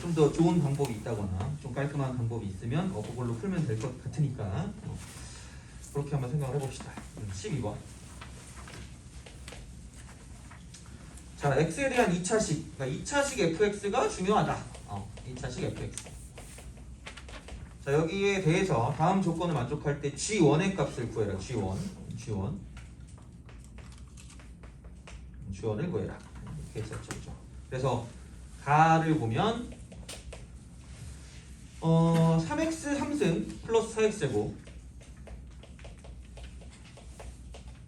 좀 더 좋은 방법이 있다거나 좀 깔끔한 방법이 있으면 그걸로 풀면 될 것 같으니까 그렇게 한번 생각을 해봅시다. 12번. 자, x에 대한 2차식, 그러니까 2차식 fx가 중요하다. 2차식 fx. 자, 여기에 대해서 다음 조건을 만족할 때 g1의 값을 구해라. g1을 구해라. 이렇게 했었죠. 그죠? 그래서 가를 보면 3x 3승 플러스 4x제곱,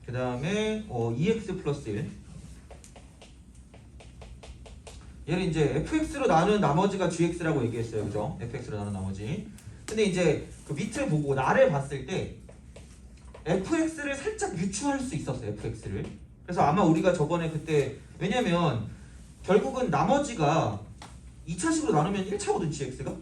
그 다음에 2x 플러스 1. 얘를 이제 fx로 나눈 나머지가 gx라고 얘기했어요. 그죠? fx로 나눈 나머지. 근데 이제 그 밑을 보고 나를 봤을 때 fx를 살짝 유추할 수 있었어요. fx를. 그래서 아마 우리가 저번에 그때, 왜냐면 결국은 나머지가 2차식으로 나누면 1차거든 gx가.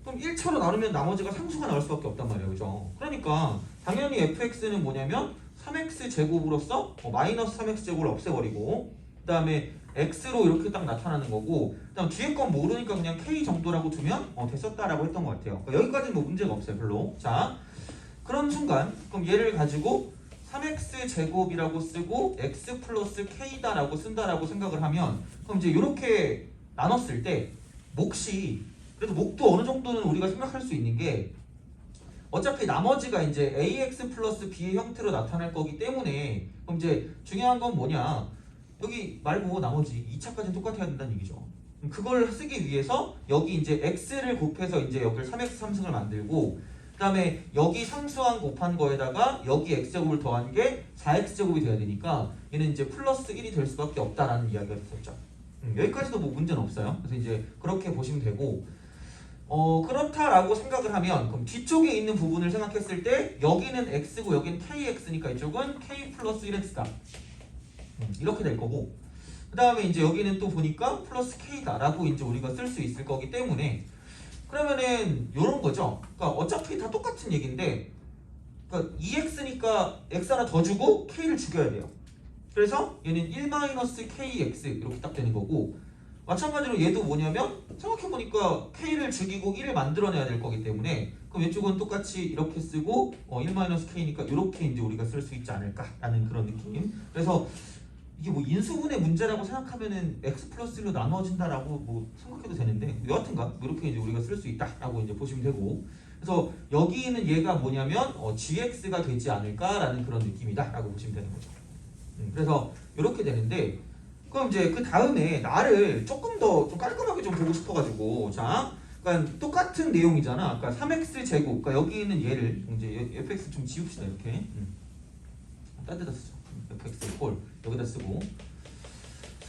그럼 1차로 나누면 나머지가 상수가 나올 수밖에 없단 말이에요. 그죠? 그러니까 당연히 fx는 뭐냐면 3x 제곱으로서 마이너스 3x 제곱을 없애버리고, 그 다음에 x로 이렇게 딱 나타나는 거고, 그다음 뒤에 건 모르니까 그냥 k 정도라고 두면 됐었다라고 했던 것 같아요. 여기까지는 뭐 문제가 없어요. 별로. 자, 그런 순간 그럼 얘를 가지고 3x 제곱이라고 쓰고 x 플러스 k다라고 쓴다라고 생각을 하면, 그럼 이제 이렇게 나눴을 때 몫이, 그래도 몫도 어느 정도는 우리가 생각할 수 있는 게, 어차피 나머지가 이제 ax 플러스 b의 형태로 나타날 거기 때문에, 그럼 이제 중요한 건 뭐냐, 여기 말고 나머지 2차까지는 똑같아야 된다는 얘기죠. 그걸 쓰기 위해서 여기 이제 x를 곱해서 이제 여기를 3x 3승을 만들고, 그 다음에 여기 상수항 곱한 거에다가 여기 x제곱을 더한 게 4x제곱이 돼야 되니까 얘는 이제 플러스 1이 될 수밖에 없다라는 이야기가 됐었죠. 여기까지도 뭐 문제는 없어요. 그래서 이제 그렇게 보시면 되고, 그렇다라고 생각을 하면 그럼 뒤쪽에 있는 부분을 생각했을 때 여기는 x고 여기는 kx니까 이쪽은 k 플러스 1x다. 이렇게 될 거고, 그 다음에 이제 여기는 또 보니까 플러스 k다라고 이제 우리가 쓸 수 있을 거기 때문에, 그러면은 요런 거죠. 그러니까 어차피 다 똑같은 얘기인데, 그러니까 2x니까 x 하나 더 주고 k를 죽여야 돼요. 그래서 얘는 1-kx 이렇게 딱 되는 거고, 마찬가지로 얘도 뭐냐면 생각해보니까 k를 죽이고 1을 만들어내야 될 거기 때문에, 그럼 왼쪽은 똑같이 이렇게 쓰고 1-k니까 이렇게 이제 우리가 쓸 수 있지 않을까라는 그런 느낌. 그래서 이게 뭐 인수분해 문제라고 생각하면은 x 플러스 1로 나눠진다라고 뭐 생각해도 되는데, 여하튼가 이렇게 이제 우리가 쓸 수 있다라고 이제 보시면 되고, 그래서 여기는 얘가 뭐냐면 gx가 되지 않을까라는 그런 느낌이다라고 보시면 되는 거죠. 그래서 이렇게 되는데, 그럼 이제 그 다음에 나를 조금 더 좀 깔끔하게 좀 보고 싶어가지고, 자, 그러니까 똑같은 내용이잖아. 그러니까 3x 제곱, 그러니까 여기 있는 얘를 이제 fx 좀 지웁시다. 이렇게 딴 데다 쓰죠. fx 꼴 여기다 쓰고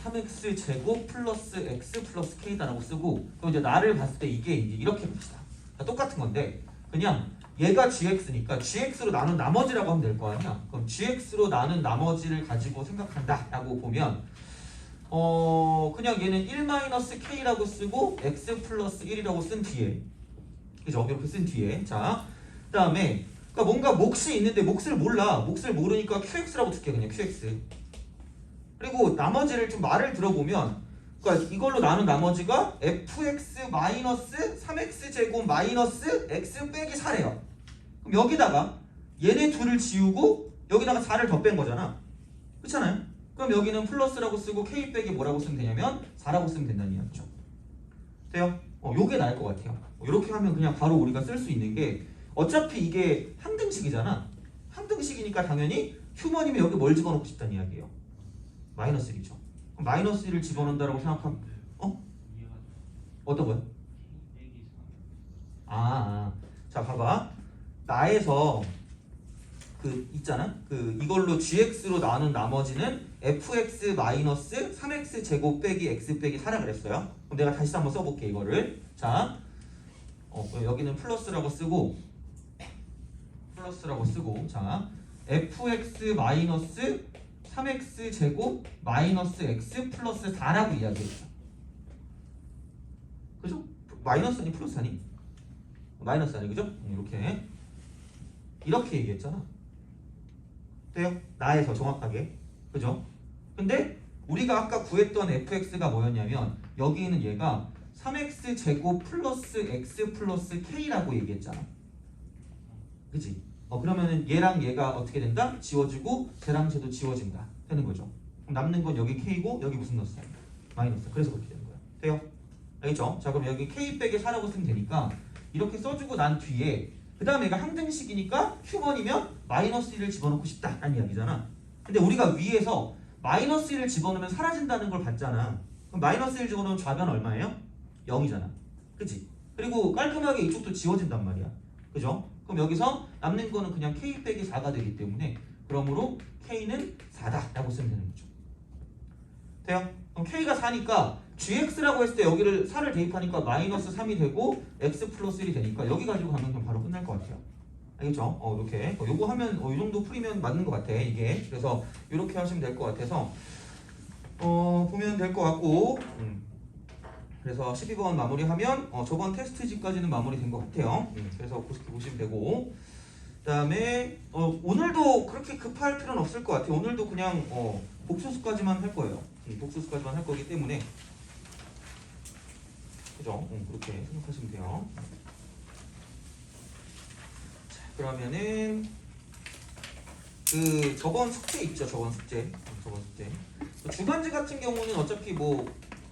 3x 제곱 플러스 x 플러스 k다라고 쓰고, 그럼 이제 나를 봤을 때 이게 이제 이렇게 봅시다. 똑같은 건데 그냥 얘가 gx니까 gx로 나눈 나머지라고 하면 될 거 아니야. 그럼 gx로 나눈 나머지를 가지고 생각한다라고 보면 그냥 얘는 1-k라고 쓰고 x 플러스 1이라고 쓴 뒤에, 그죠? 이렇게 쓴 뒤에, 자, 그 다음에 그러니까 뭔가 몫이 있는데 몫을 몰라. 몫을 모르니까 qx라고 줄게. 그냥 qx. 그리고 나머지를 좀 말을 들어보면, 그러니까 이걸로 나눈 나머지가 fx 마이너스 3x 제곱 마이너스 x 빼기 4래요. 그럼 여기다가 얘네 둘을 지우고 여기다가 4를 더 뺀 거잖아. 그렇잖아요? 그럼 여기는 플러스라고 쓰고 k 빼기 뭐라고 쓰면 되냐면 4라고 쓰면 된다는 이야기죠. 돼요? 요게 나을 것 같아요. 이렇게 하면 그냥 바로 우리가 쓸 수 있는 게, 어차피 이게 항등식이잖아. 항등식이니까 당연히 휴먼이면 여기 뭘 집어넣고 싶다는 이야기예요. 마이너스 1이죠. 그럼 마이너스 1을 집어넣는다라고 생각하면 어떤 거요? 자, 봐봐. 나에서 그 있잖아. 그 이걸로 gx로 나눈 나머지는 fx 마이너스 3x 제곱 빼기 x 빼기 4라 그랬어요. 그럼 내가 다시 한번 써볼게 이거를. 자, 여기는 플러스라고 쓰고 자, fx 마이너스 3x 제곱 마이너스 x 플러스 4라고 이야기했죠. 그죠? 마이너스 아니 플러스 아니? 마이너스 아니, 그죠? 이렇게 얘기했잖아. 돼요? 나에서 정확하게. 그죠? 근데 우리가 아까 구했던 fx가 뭐였냐면, 여기 있는 얘가 3x 제곱 플러스 x 플러스 k라고 얘기했잖아. 그치? 그러면은 얘랑 얘가 어떻게 된다? 지워지고 쟤랑 쟤도 지워진다. 되는 거죠. 그럼 남는 건 여기 k고 여기 무슨 넣었어요? 마이너스. 그래서 그렇게 되는 거야. 돼요? 알겠죠? 자, 그럼 여기 k 빼기 4라고 쓰면 되니까 이렇게 써주고 난 뒤에 그 다음에 얘가 항등식이니까 q 번이면 마이너스 1을 집어넣고 싶다 라는 이야기잖아. 근데 우리가 위에서 마이너스 1을 집어넣으면 사라진다는 걸 봤잖아. 그럼 마이너스 1 집어넣으면 좌변 얼마예요? 0이잖아. 그치? 그리고 깔끔하게 이쪽도 지워진단 말이야. 그죠? 그럼 여기서 남는 거는 그냥 k 빼기 4가 되기 때문에 그러므로 k는 4다 라고 쓰면 되는 거죠. 돼요? 그럼 k가 4니까 gx라고 했을 때 여기를 4를 대입하니까 마이너스 3이 되고 x 플러스 1이 되니까 여기 가지고 가면 그냥 바로 끝날 것 같아요. 알겠죠? 이렇게 요거 하면 이 정도 풀이면 맞는 것 같아 이게. 그래서 이렇게 하시면 될 것 같아서 보면 될 것 같고 그래서 12번 마무리하면 저번 테스트지까지는 마무리된 것 같아요. 그래서 그렇게 보시면 되고 그 다음에 오늘도 그렇게 급할 필요는 없을 것 같아요. 오늘도 그냥 복수수까지만 할 거예요. 복수수까지만 할 거기 때문에 그죠? 그렇게 생각하시면 돼요. 자, 그러면은 그 저번 숙제 있죠? 저번 숙제. 주간지 같은 경우는 어차피 뭐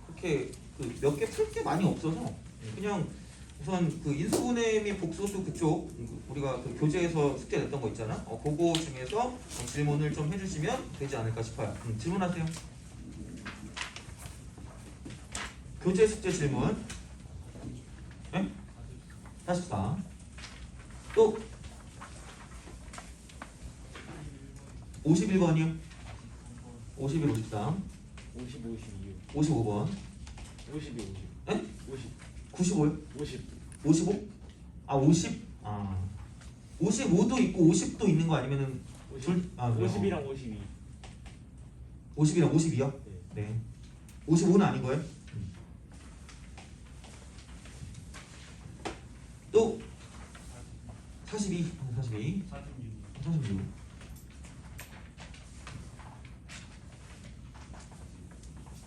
그렇게 몇 개 풀 게 많이 없어서 그냥 우선 그 인수분해 및 복수수 그쪽 우리가 그 교재에서 숙제 냈던 거 있잖아. 그거 중에서 질문을 좀 해주시면 되지 않을까 싶어요. 질문하세요. 교재 숙제 질문. 네? 44. 또 51번이요. 51, 53. 50, 52. 55번. 52, 50. 네? 50. 95요? 50. 55? 아 50? 아 55도 있고 50도 있는 거 아니면은 50. 둘? 아 그래요? 50이랑 52. 50이랑 52요? 네. 네. 55는 아닌 거예요? 또 42. 42. 46.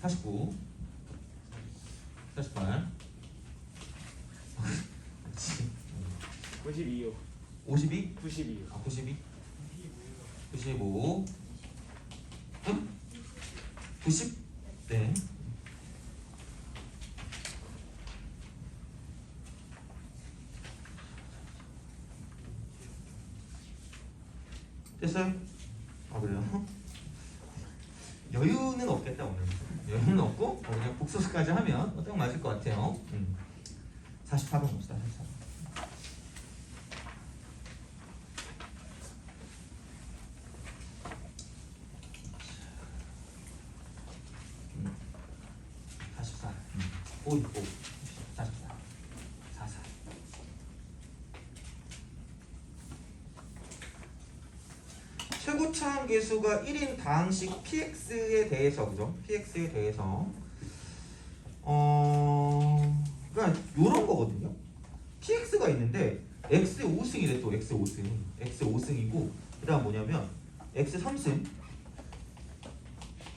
49. 48. 92요. 52? 92요. 아 92? 95. 응? 90? 네. 됐어요? 아 그래요? 여유는 없겠다 오늘. 여유는 없고 그냥 복수수까지 하면 딱 맞을 것 같아요. 44번 봅시다. 44번. 음. 44. 5, 5. 44. 44. 최고차항 계수가 1인 다항식 px에 대해서 그죠? px에 대해서 그러니까 요런 거거든요. px가 있는데 x 5승이래 또 x 5승. x 5승이고 그다음 뭐냐면 x 3승.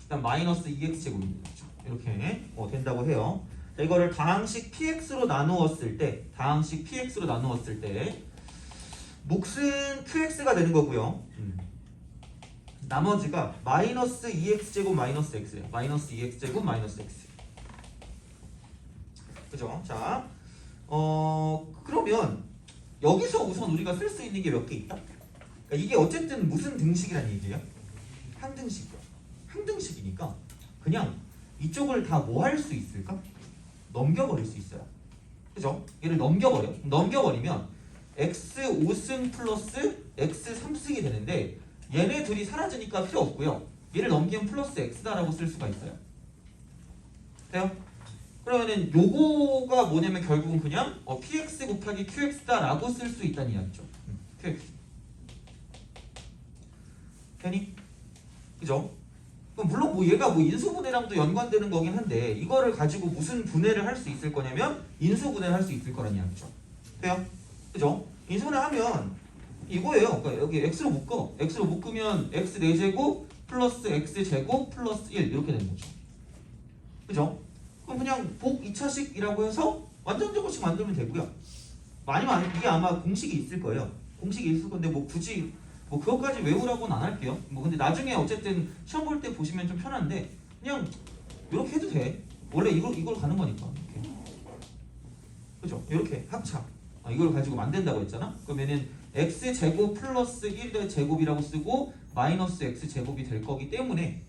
그다음 마이너스 2x 제곱입니다. 이렇게 된다고 해요. 자, 이거를 다항식 px로 나누었을 때 다항식 px로 나누었을 때 몫은 qx가 되는 거고요. 나머지가 마이너스 2x 제곱 마이너스 x예요. 마이너스 2x 제곱 마이너스 x. 그죠? 자, 그러면 여기서 우선 우리가 쓸 수 있는 게 몇 개 있다? 그러니까 이게 어쨌든 무슨 등식이란 얘기예요? 항등식이야. 항등식이니까 그냥 이쪽을 다 뭐 할 수 있을까? 넘겨버릴 수 있어요. 그죠? 얘를 넘겨버려. 넘겨버리면 x 5승 플러스 x 3승이 되는데 얘네 둘이 사라지니까 필요 없고요. 얘를 넘기면 플러스 x다라고 쓸 수가 있어요. 돼요? 그러면은 요거가 뭐냐면 결국은 그냥 px 곱하기 qx다라고 쓸 수 있다는 이야기죠. qx. 되니? 그죠? 그럼 물론 뭐 얘가 뭐 인수분해랑도 연관되는 거긴 한데 이거를 가지고 무슨 분해를 할 수 있을 거냐면 인수분해를 할 수 있을 거란 이야기죠. 돼요? 그죠? 인수분해하면 이거예요. 그러니까 여기 x로 묶어. x로 묶으면 x 4제곱 플러스 x 제곱 플러스 1 이렇게 되는 거죠. 그죠? 그럼 그냥 복 2차식이라고 해서 완전 제곱식 만들면 되고요. 아니면 이게 아마 공식이 있을 거예요. 공식이 있을 건데 뭐 굳이 뭐 그것까지 외우라고는 안 할게요. 뭐 근데 나중에 어쨌든 시험 볼 때 보시면 좀 편한데 그냥 이렇게 해도 돼. 원래 이걸 가는 거니까. 이렇게. 그죠? 이렇게 합차. 이걸 가지고 만든다고 했잖아. 그러면은 x 제곱 플러스 1의 제곱이라고 쓰고 마이너스 x 제곱이 될 거기 때문에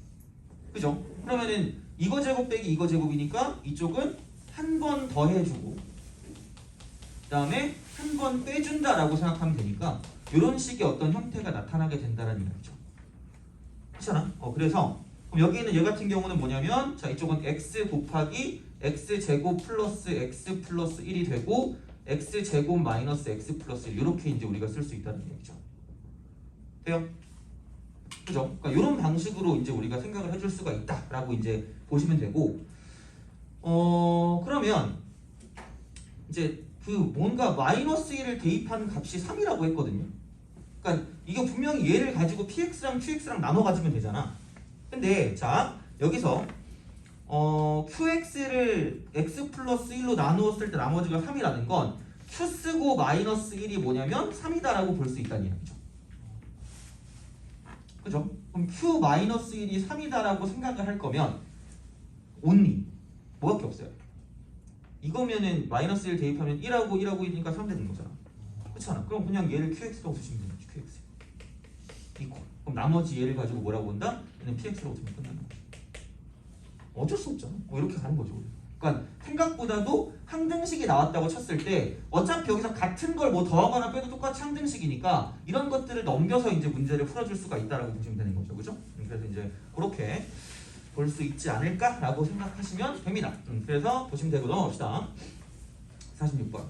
그죠? 그러면은 이거 제곱 빼기 이거 제곱이니까 이쪽은 한 번 더 해주고 그 다음에 한 번 빼준다라고 생각하면 되니까 이런 식의 어떤 형태가 나타나게 된다는 얘기죠. 그렇잖아? 그래서 그럼 여기 있는 얘 같은 경우는 뭐냐면 자 이쪽은 x 곱하기 x 제곱 플러스 x 플러스 1이 되고 x 제곱 마이너스 x 플러스 1 이렇게 이제 우리가 쓸 수 있다는 얘기죠. 돼요? 그죠? 그러니까 이런 방식으로 이제 우리가 생각을 해줄 수가 있다라고 이제 보시면 되고 그러면 이제 그 뭔가 마이너스 1을 대입한 값이 3이라고 했거든요. 그러니까 이거 분명히 얘를 가지고 px랑 qx랑 나눠 가지면 되잖아. 근데 자 여기서 qx를 x 플러스 1로 나누었을 때 나머지가 3이라는 건 q 쓰고 마이너스 1이 뭐냐면 3이다라고 볼 수 있다는 이야기죠. 그죠? 그럼 q 마이너스 1이 3이다라고 생각을 할 거면 only 뭐밖에 없어요. 이거면은 마이너스 1 대입하면 1하고 1하고 1이니까 3 되는 거잖아. 그렇잖아. 그럼 그냥 얘를 qx라고 쓰시면 되는 거지. qx 이퀄. 그럼 나머지 얘를 가지고 뭐라고 본다? 얘는 px라고 두면 끝나는 거지. 어쩔 수 없잖아. 이렇게 가는 거죠. 그러니까 생각보다도 항등식이 나왔다고 쳤을 때 어차피 여기서 같은 걸 뭐 더하거나 빼도 똑같이 항등식이니까 이런 것들을 넘겨서 이제 문제를 풀어줄 수가 있다라고 보시면 되는 거죠. 그죠? 그래서 이제 그렇게 볼 수 있지 않을까라고 생각하시면 됩니다. 그래서 보시면 되고 넘어갑시다. 46번.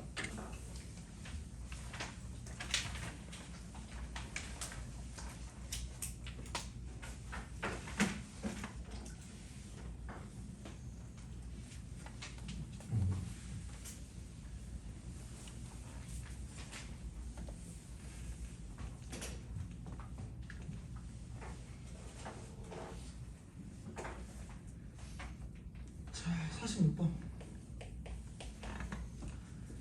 자, 46번.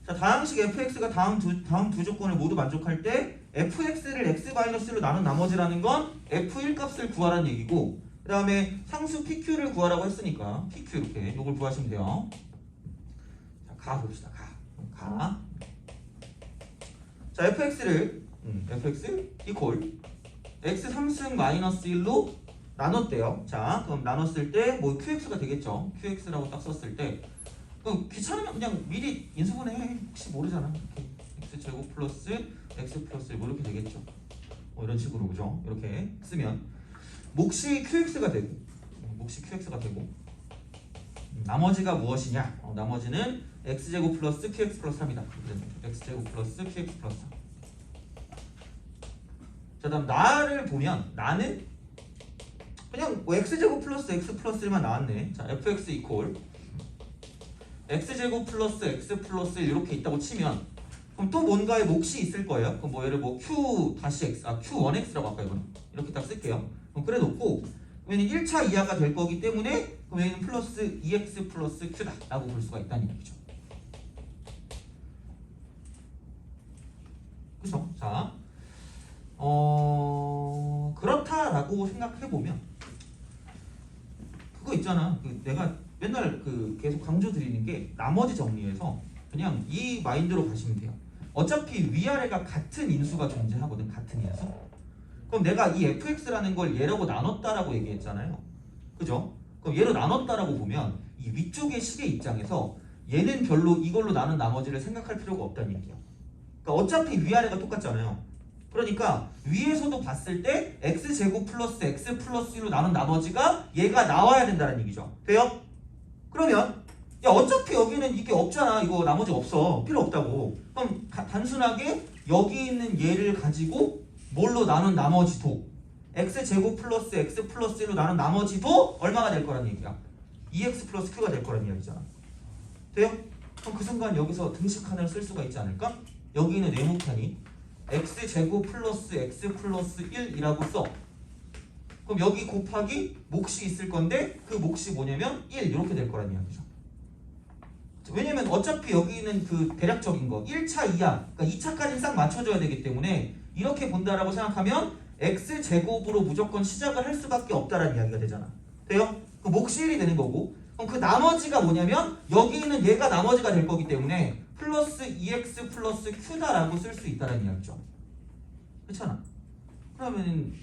자, 다항식 fx가 다음 두 조건을 모두 만족할 때 fx를 x-로 나눈 나머지라는 건 f1 값을 구하라는 얘기고 그 다음에 상수 pq를 구하라고 했으니까 pq 이렇게 이걸 구하시면 돼요. 자, 가 봅시다. 가. 자, fx를 fx 이퀄 x 3승 마이너스 1로 나눴대요. 자, 그럼 나눴을 때 뭐 qx가 되겠죠. qx라고 딱 썼을 때 그럼 귀찮으면 그냥 미리 인수분해 혹시 모르잖아. 이렇게 x 제곱 플러스 x 플러스 1 뭐 이렇게 되겠죠. 이런 식으로 그죠. 이렇게 쓰면 몫이 qx가 되고 나머지가 무엇이냐? 나머지는 x제곱 플러스 qx 플러스 3이다. x제곱 플러스 qx 플러스 3. 자, 다음 나를 보면 나는 그냥 뭐 x제곱 플러스 x 플러스 1만 나왔네. 자, fx 이퀄 x제곱 플러스 x 플러스 1 이렇게 있다고 치면 그럼 또 뭔가의 몫이 있을 거예요. 그럼 뭐 예를 뭐 q 다시 x q1x라고 할까요? 이거는 이렇게 딱 쓸게요. 그럼 그래 놓고 그러면 1차 이하가 될 거기 때문에 그럼 여기는 플러스 2x 플러스 q다 라고 볼 수가 있다는 얘기죠. 그죠? 자, 그렇다라고 생각해보면 그거 있잖아. 내가 맨날 계속 강조드리는 게 나머지 정리해서 그냥 이 마인드로 가시면 돼요. 어차피 위아래가 같은 인수가 존재하거든. 같은 인수. 그럼 내가 이 fx라는 걸 얘라고 나눴다라고 얘기했잖아요. 그죠? 그럼 얘로 나눴다라고 보면 이 위쪽의 식의 입장에서 얘는 별로 이걸로 나눈 나머지를 생각할 필요가 없다는 얘기야. 그러니까 어차피 위아래가 똑같잖아요. 그러니까 위에서도 봤을 때 x제곱 플러스 x 플러스 1로 나눈 나머지가 얘가 나와야 된다는 얘기죠. 돼요? 그러면 야 어차피 여기는 이게 없잖아. 이거 나머지 없어. 필요 없다고. 그럼 단순하게 여기 있는 얘를 가지고 뭘로 나눈 나머지도 x제곱 플러스 x 플러스 1로 나눈 나머지도 얼마가 될 거란 얘기야. 2x 플러스 q가 될 거란 이야기잖아. 돼요? 그럼 그 순간 여기서 등식 하나를 쓸 수가 있지 않을까? 여기는 네모칸이 x제곱 플러스 x 플러스 1이라고 써. 그럼 여기 곱하기 몫이 있을 건데 그 몫이 뭐냐면 1 이렇게 될 거란 이야기죠. 왜냐면 어차피 여기는 그 대략적인 거 1차, 2하, 그러니까 2차까지는 싹 맞춰줘야 되기 때문에 이렇게 본다라고 생각하면 x제곱으로 무조건 시작을 할 수밖에 없다라는 이야기가 되잖아. 돼요? 그 몫이 1이 되는 거고 그럼 그 나머지가 뭐냐면 여기는 얘가 나머지가 될 거기 때문에 플러스 2x 플러스 q다라고 쓸 수 있다는 이야기죠. 그렇잖아. 그러면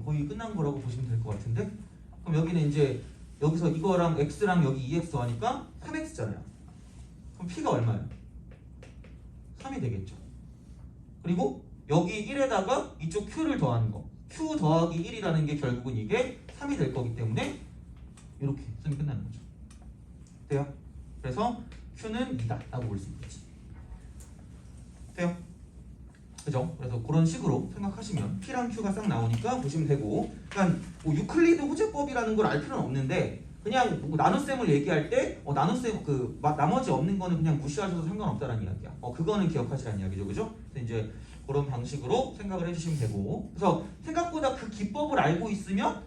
거의 끝난 거라고 보시면 될 것 같은데 그럼 여기는 이제 여기서 이거랑 x랑 여기 2x 더하니까 3x잖아요. 그럼 p가 얼마예요? 3이 되겠죠. 그리고 여기 1에다가 이쪽 q를 더하는 거 q 더하기 1이라는 게 결국은 이게 3이 될 거기 때문에 이렇게 쓰면 끝나는 거죠. 돼요? 그래서 q는 2다 라고 볼 수 있겠지. 돼요? 그죠? 그래서 그런 식으로 생각하시면 p랑 q가 싹 나오니까 보시면 되고 그러니까 뭐 유클리드 호재법이라는 걸 알 필요는 없는데 그냥 뭐 나눗셈을 얘기할 때 나눗셈 나머지 없는 거는 그냥 무시하셔도 상관없다는 이야기야. 그거는 기억하시라는 이야기죠. 그죠? 그래서 이제 그런 방식으로 생각을 해주시면 되고 그래서 생각보다 그 기법을 알고 있으면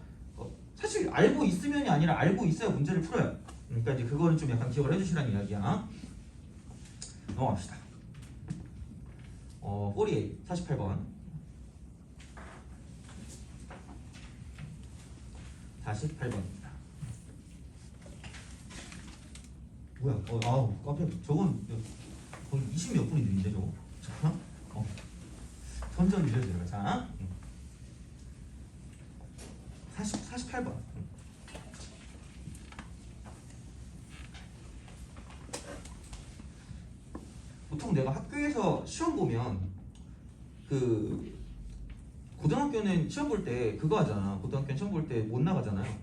사실 알고 있으면이 아니라 알고 있어야 문제를 풀어요. 그러니까 이제 그거는 좀 약간 기억을 해주시라는 이야기야. 넘어갑시다. 48번 48번입니다. 뭐야? 아우 깜짝. 저건 거의 20몇 분이 느린데 저거. 자, 천천히 늘려줘요. 자, 48번. 보통 내가 학교에서 시험 보면 그 고등학교는 시험 볼 때 그거 하잖아. 고등학교는 시험 볼 때 못 나가잖아요.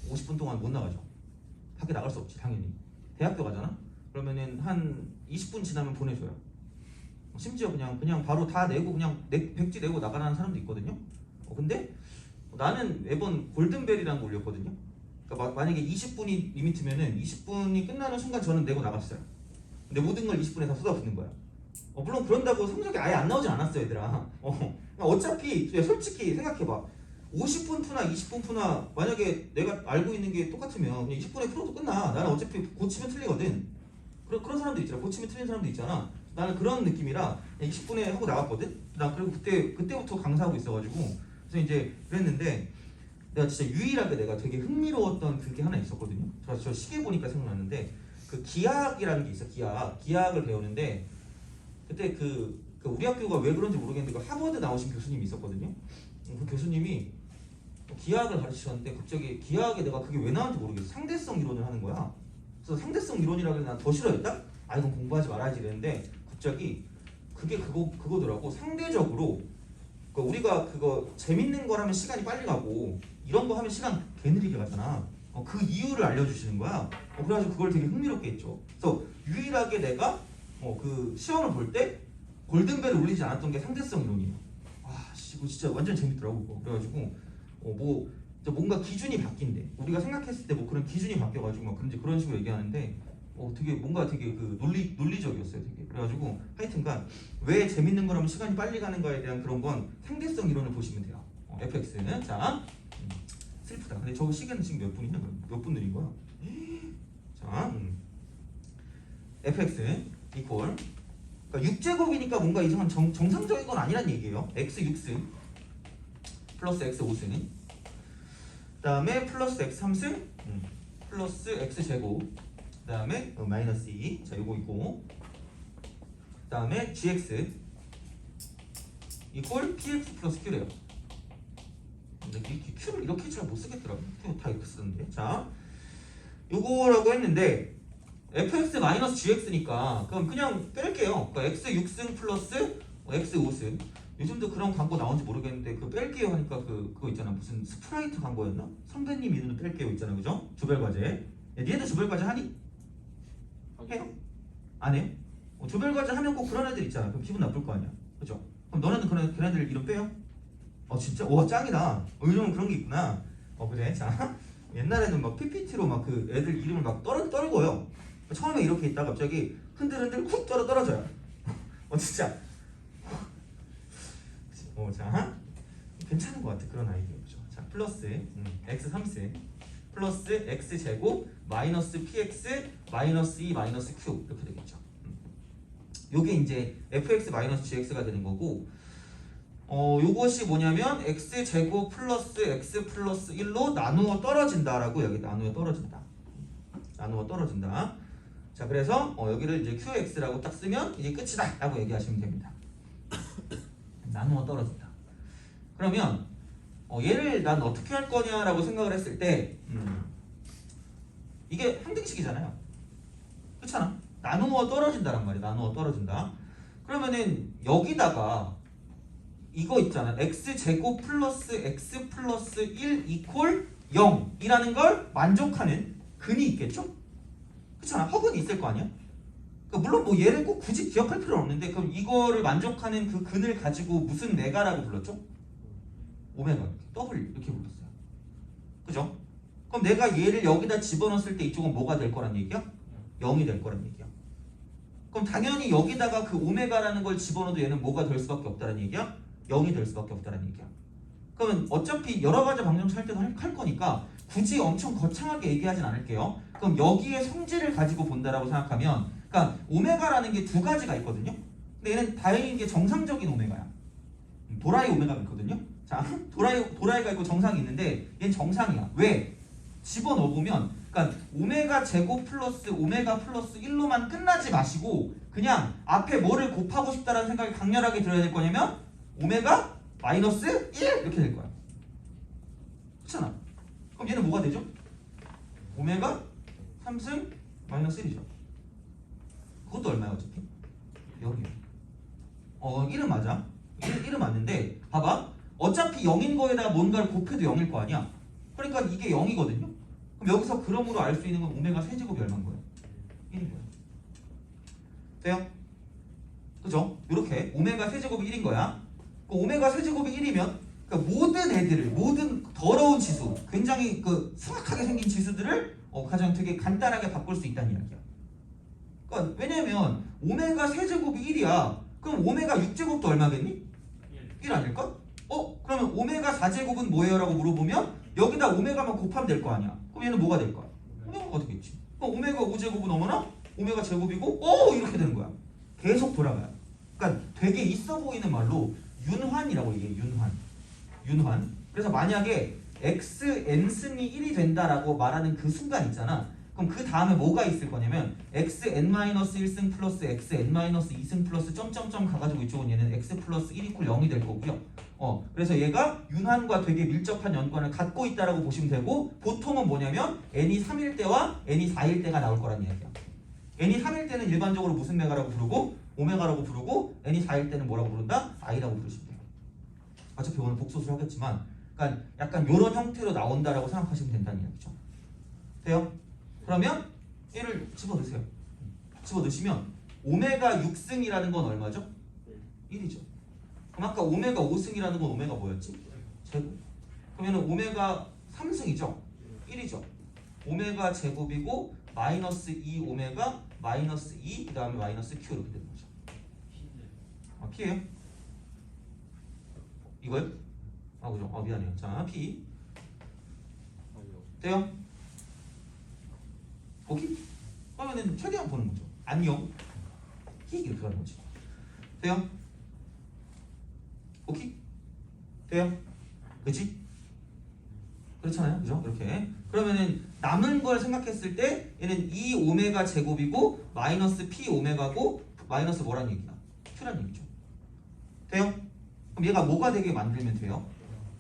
50분 동안 못 나가죠. 밖에 나갈 수 없지 당연히. 대학교 가잖아. 그러면은 한 20분 지나면 보내줘요. 심지어 그냥 바로 다 내고 그냥 백지 내고 나가라는 사람도 있거든요. 근데 나는 매번 골든벨이라는 걸 올렸거든요. 그러니까 만약에 20분이 리미트면은 20분이 끝나는 순간 저는 내고 나갔어요. 근데 모든 걸 20분에 다 쏟아붓는 거야. 물론 그런다고 성적이 아예 안 나오진 않았어 얘들아. 어차피 솔직히 생각해봐. 50분 푸나 20분 푸나 만약에 내가 알고 있는 게 똑같으면 그냥 20분에 풀어도 끝나. 나는 어차피 고치면 틀리거든. 그런 사람도 있잖아. 고치면 틀린 사람도 있잖아. 나는 그런 느낌이라 20분에 하고 나갔거든. 나 그리고 그때부터 강사하고 있어가지고 그래서 이제 그랬는데 내가 진짜 유일하게 내가 되게 흥미로웠던 그게 하나 있었거든요. 저 시계 보니까 생각났는데 그 기하학이라는 게 있어. 기하학을 배우는데 그때 그 우리 학교가 왜 그런지 모르겠는데 그 하버드 나오신 교수님이 있었거든요. 그 교수님이 기하학을 가르치셨는데 갑자기 기하학에 내가 그게 왜 나왔는지 모르겠어. 상대성 이론을 하는 거야. 그래서 상대성 이론이라고 해서 난 더 싫어했다? 이건 공부하지 말아야지 이랬는데 갑자기 그게 그거더라고. 상대적으로 그러니까 우리가 그거 재밌는 거라면 시간이 빨리 가고 이런 거 하면 시간 개느리게 가잖아. 그 이유를 알려주시는 거야. 그래가지고 그걸 되게 흥미롭게 했죠. 그래서 유일하게 내가 그 시험을 볼 때 골든벨을 울리지 않았던 게 상대성 이론이에요. 이거 진짜 완전 재밌더라고. 그거. 그래가지고 뭔가 기준이 바뀐대. 우리가 생각했을 때 그런 기준이 바뀌어가지고 막 그런 식으로 얘기하는데 되게 뭔가 되게 그 논리적이었어요. 되게. 그래가지고 하여튼간 왜 재밌는 거라면 시간이 빨리 가는 거에 대한 그런 건 상대성 이론을 보시면 돼요. fx는 자 슬프다. 근데 저거 시계는 지금 몇 분이냐? 몇 분 느린 거야? 자 fx 이퀄 그러니까 6제곱이니까 뭔가 이상한 정상적인 건 아니란 얘기예요. x 6승 플러스 x 5승 그 다음에 플러스 x 3승 플러스 x 제곱 그 다음에 마이너스 2 자 요거 있고 그 다음에 gx 이퀄 px 플러스 q래요. 근데 q를 이렇게 잘 못 쓰겠더라고요. q 다 이렇게 쓰는데 자 요거라고 했는데 fx 마이너스 gx니까 그럼 그냥 뺄게요. 그러니까 x 6승 플러스 x 5승 요즘도 그런 광고 나온지 모르겠는데 그 뺄게요 하니까 그거 있잖아. 무슨 스프라이트 광고였나? 선배님 이름은 뺄게요 있잖아. 그죠? 조별과제 니네도 조별과제 하니? 해요? 안 해요? 조별과제 하면 꼭 그런 애들 있잖아. 그럼 기분 나쁠 거 아니야. 그죠? 그럼 너네는 그런 애들 이름 빼요? 진짜? 와 짱이다. 요즘은 그런 게 있구나. 그래. 자 옛날에는 막 PPT로 막 그 애들 이름을 막 떨고요. 처음에 이렇게 있다가 갑자기 흔들흔들 쿡 떨어져요. 진짜. 자 괜찮은 것 같아 그런 아이디어. 그죠? 자 플러스 x 3승 플러스 x제곱 마이너스 px 마이너스 2 마이너스 q 이렇게 되겠죠. 요게 이제 fx 마이너스 gx가 되는 거고 요것이 뭐냐면 x제곱 플러스 x 플러스 1로 나누어 떨어진다라고 여기 나누어 떨어진다. 나누어 떨어진다. 자, 그래서 여기를 이제 qx라고 딱 쓰면 이제 끝이다 라고 얘기하시면 됩니다. 나누어 떨어진다. 그러면 얘를 난 어떻게 할 거냐라고 생각을 했을 때 이게 항등식이잖아요. 그렇잖아. 나누어 떨어진다란 말이야. 나누어 떨어진다. 그러면은 여기다가 이거 있잖아. x제곱 플러스 x 플러스 1 이퀄 0이라는 걸 만족하는 근이 있겠죠? 그렇잖아. 허근이 있을 거 아니야? 그러니까 물론 뭐 얘를 꼭 굳이 기억할 필요는 없는데 그럼 이거를 만족하는 그 근을 가지고 무슨 메가라고 불렀죠? 오메가 더블 이렇게 불렀어요. 그죠? 그럼 내가 얘를 여기다 집어넣었을 때 이쪽은 뭐가 될 거란 얘기야? 0이 될 거란 얘기야. 그럼 당연히 여기다가 그 오메가라는 걸 집어넣어도 얘는 뭐가 될 수밖에 없다는 얘기야? 0이 될 수밖에 없다는 얘기야. 그러면 어차피 여러 가지 방정식 할 때도 할 거니까 굳이 엄청 거창하게 얘기하진 않을게요. 그럼 여기에 성질을 가지고 본다라고 생각하면 그러니까 오메가라는 게 두 가지가 있거든요. 근데 얘는 다행인 게 정상적인 오메가야. 도라이 오메가가 있거든요. 자, 도라이가 있고 정상이 있는데 얘는 정상이야. 왜? 집어넣어보면 그러니까 오메가 제곱 플러스 오메가 플러스 1로만 끝나지 마시고 그냥 앞에 뭐를 곱하고 싶다라는 생각이 강렬하게 들어야 될 거냐면 오메가 마이너스 1 이렇게 될 거야. 그렇잖아. 그럼 얘는 뭐가 되죠? 오메가 3승 마이너스 1이죠. 그것도 얼마야 어차피? 0이야. 1은 맞아. 1은 맞는데 봐봐. 어차피 0인 거에다가 뭔가를 곱해도 0일 거 아니야. 그러니까 이게 0이거든요. 그럼 여기서 그럼으로 알 수 있는 건 오메가 세제곱이 얼마인 거예요? 1인 거예요. 돼요? 그죠? 이렇게 오메가 세제곱이 1인 거야. 그 오메가 세제곱이 1이면 그러니까 모든 애들을 모든 더러운 지수 굉장히 그 수학하게 생긴 지수들을 가장 되게 간단하게 바꿀 수 있다는 이야기야. 그러니까 왜냐면 오메가 세제곱이 1이야. 그럼 오메가 6제곱도 얼마겠니? 1 아닐까? 그러면 오메가 4제곱은 뭐예요? 라고 물어보면 여기다 오메가만 곱하면 될 거 아니야. 그럼 얘는 뭐가 될까? 오메가가 되겠지. 그럼 오메가 5제곱은 어머나? 오메가 제곱이고 이렇게 되는 거야. 계속 돌아가요. 그러니까 되게 있어 보이는 말로 윤환이라고 얘기해. 윤환. 그래서 만약에 xn승이 1이 된다라고 말하는 그 순간 있잖아. 그럼 그 다음에 뭐가 있을 거냐면 xn-1승 플러스 xn-2승 플러스 점점점 가가지고 이쪽은 얘는 x 플러스 1 이퀄 0이 될 거고요. 그래서 얘가 윤환과 되게 밀접한 연관을 갖고 있다라고 보시면 되고 보통은 뭐냐면 n이 3일 때와 n이 4일 때가 나올 거란 이야기야. n이 3일 때는 일반적으로 무슨 메가라고 부르고 오메가라고 부르고 n이 4일 때는 뭐라고 부른다? i라고 부르시면 돼요. 어차피 오늘 복소수를 하겠지만 그러니까 약간 이런 형태로 나온다라고 생각하시면 된다는 이야기죠. 돼요? 그러면 얘를 집어넣으세요. 집어넣으시면 오메가 6승이라는 건 얼마죠? 1이죠. 그럼 아까 오메가 5승이라는 건 오메가 뭐였지? 제곱. 그러면 오메가 3승이죠? 1이죠. 오메가 제곱이고 마이너스 2 오메가 마이너스 2 그 다음에 마이너스 q 이렇게 되는 거죠. P예요? 이거요? 그죠? 미안해요. 자, P 돼요? 오케이? 그러면은 최대한 보는 거죠. 안녕. 이렇게 가는 거지. 돼요? 오케이? 돼요? 그치? 그렇잖아요. 그죠? 이렇게. 그러면은 남은 걸 생각했을 때 얘는 2 오메가 제곱이고 마이너스 p 오메가고 마이너스 뭐란 얘기야? q란 얘기죠. 돼요? 그럼 얘가 뭐가 되게 만들면 돼요?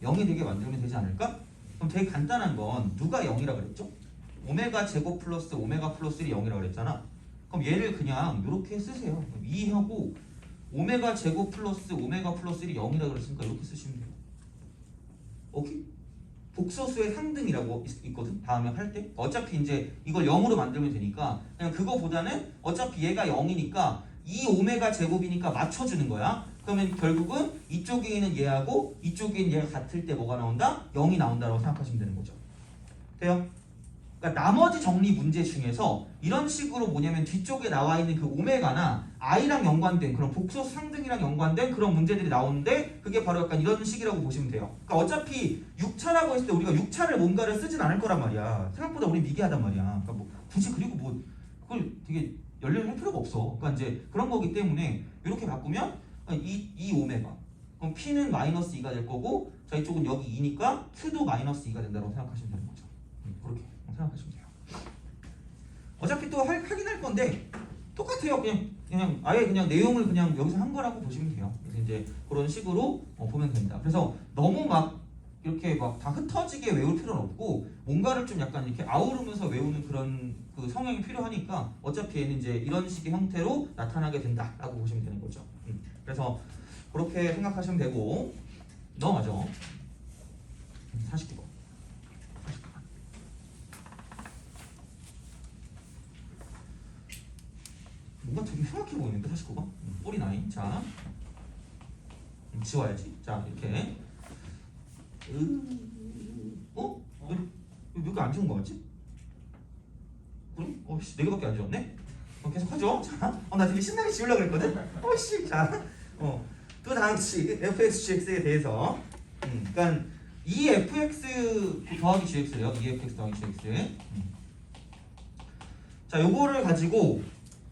0이 되게 만들면 되지 않을까? 그럼 되게 간단한 건 누가 0이라 그랬죠? 오메가 제곱 플러스 오메가 플러스 1이 0이라고 그랬잖아. 그럼 얘를 그냥 이렇게 쓰세요. 2하고 오메가 제곱 플러스 오메가 플러스 1이 0이라고 그랬으니까 이렇게 쓰시면 돼요. 오케이? 복소수의 상등이라고 있거든. 다음에 할 때 어차피 이제 이걸 0으로 만들면 되니까 그냥 그거보다는 어차피 얘가 0이니까 2 오메가 제곱이니까 맞춰주는 거야. 그러면 결국은 이쪽에 있는 얘하고 이쪽에 있는 얘가 같을 때 뭐가 나온다? 0이 나온다라고 생각하시면 되는 거죠. 돼요? 그러니까 나머지 정리 문제 중에서 이런 식으로 뭐냐면 뒤쪽에 나와 있는 그 오메가나 i랑 연관된 그런 복소 상등이랑 연관된 그런 문제들이 나오는데 그게 바로 약간 이런 식이라고 보시면 돼요. 그러니까 어차피 6차라고 했을 때 우리가 6차를 뭔가를 쓰진 않을 거란 말이야. 생각보다 우리 미개하단 말이야. 그러니까 뭐 굳이 그리고 뭐 그걸 되게 연결할 필요가 없어. 그러니까 이제 그런 거기 때문에 이렇게 바꾸면 이 오메가 그럼 P는 마이너스 2가 될 거고 자 이쪽은 여기 2니까 Q도 마이너스 2가 된다고 생각하시면 되는 거죠. 그렇게 생각하시면 돼요. 어차피 또 확인할 건데 똑같아요. 그냥 아예 그냥 내용을 그냥 여기서 한 거라고 보시면 돼요. 그래서 이제 그런 식으로 보면 됩니다. 그래서 너무 막 이렇게 막 다 흩어지게 외울 필요는 없고 뭔가를 좀 약간 이렇게 아우르면서 외우는 그런 그 성향이 필요하니까 어차피 얘는 이제 이런 식의 형태로 나타나게 된다라고 보시면 되는 거죠. 그래서 그렇게 생각하시면 되고 넘어가죠. 49번. 뭔가 되게 흉악해 보이는데 49번? 49. 자 지워야지. 자 이렇게 몇 개 안 지운 거 같지? 그래? 어씨 4개밖에 안 지웠네? 계속 하죠. 자, 나 되게 신나게 지우려고 그랬거든? 씨, 자, 또 다음씩 fx/gx에 대해서 그러니까 이 fx 더하기 gx예요. 이 fx 더하기 gx 자, 요거를 가지고